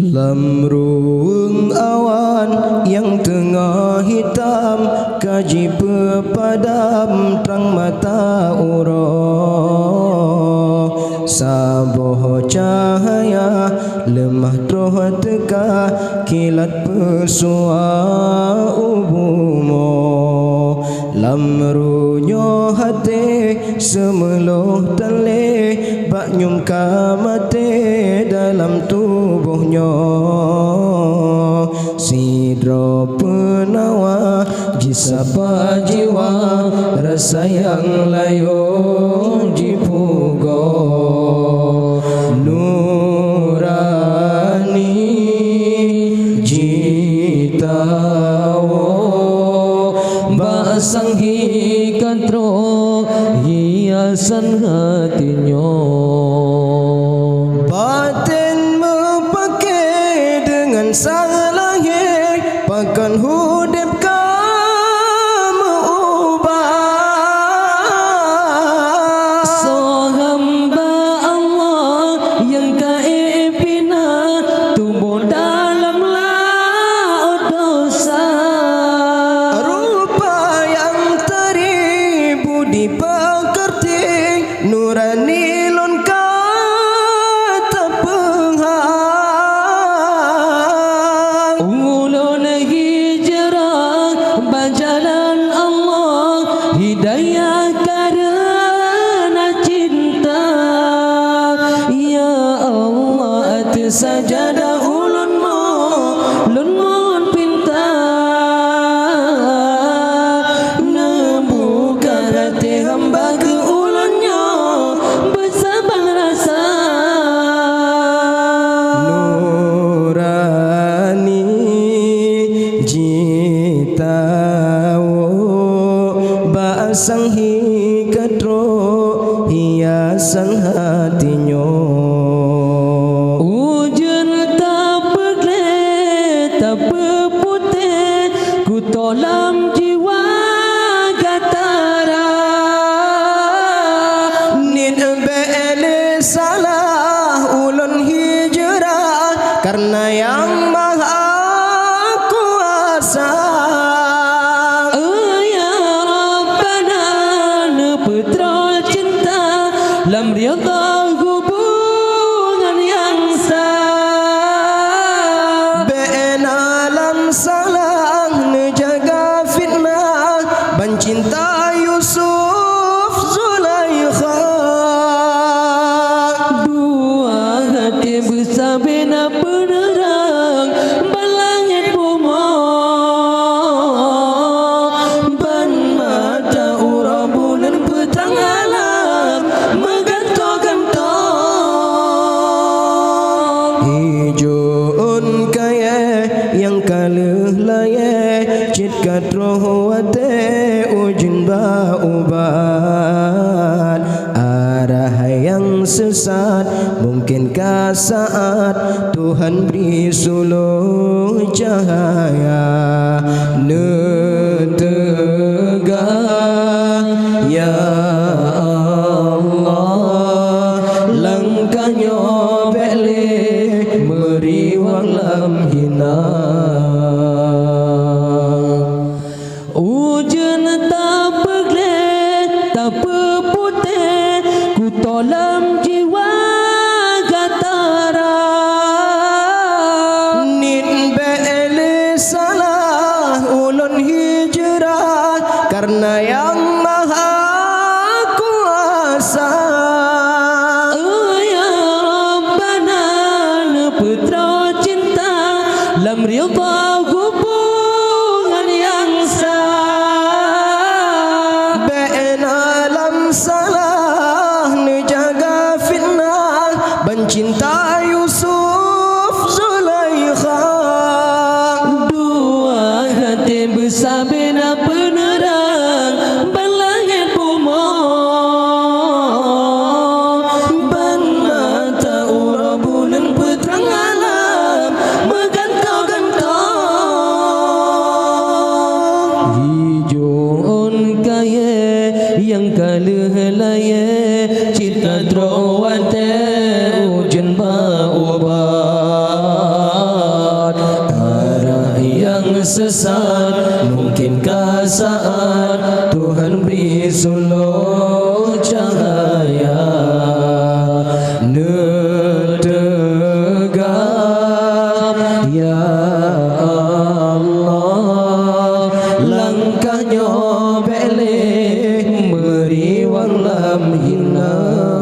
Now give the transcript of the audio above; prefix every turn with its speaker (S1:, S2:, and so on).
S1: Lamruang awan yang tengah hitam, kaji pepadam terang mata urang. Saboh cahaya lemah troh teka, kilat persua ubumo. Lamrunyo hati semeluh tale, bak nyum kamate dalam tubuhnya. Sidro penawa jisapa jiwa, rasa yang layu jipugo. Nurani jitawo basang hikatro hiasan hatinya. Batin mepake dengan sang lahir, pakan hudip kamu ubah.
S2: So hamba Allah yang kaipina, tumbuh dalam laut dosa.
S1: Rupa yang teribu dipekerti, nurani lon kata penghang.
S2: Ulun hijrah berjalan Allah, hidayah karena cinta. Ya Allah atas sajadah ulun mohon pinta, ngebuka hati hamba ke ulunnya, bersabang rasa.
S1: Nurani jitawo basang hikatro hiasan hatinya.
S2: Hujan tak pergi, tak berputih, ku tolam jiwa gatara.
S1: Nin be'ele salah ulun hijrah, karena yang maha kuasa.
S2: Ya Rabbana nepetrol cinta, lam riyadha hubungan yang sah.
S1: Ben alam salah nejaga fitnah, ban cinta Yusuf Zulaikha.
S2: Dua hati bersabina penerang balangit bumi, ban mata ura bulan petang alam menggantong-gantong.
S1: Hijun kaya yang kaluh laya, cit katroh wate ujun baubat. Arah yang sesat mungkinkah saat Tuhan beri suluh cahaya. Netegah ya Allah, langkahnya beli meriwang lam hina.
S2: Hujan tak pergi, tak berputih, ku tolam jiwa gatara.
S1: Nin be'ele salah ulun hijrah, karena yang maha kuasa.
S2: Ya Rabbana nepetrol cinta, lam riyadha hubungan yang sah.
S1: Ben alam salah nejaga fitnah, ban cinta Yusuf Zulaikha.
S2: Dua hati bersabina penerang balangit bumi, ban mata ura bulan peterang alam menggantong-gantong. sesat, mungkinkah saat Tuhan beri sulur cahaya netegap ya Allah, langkahnya beleh meriwang lam hina.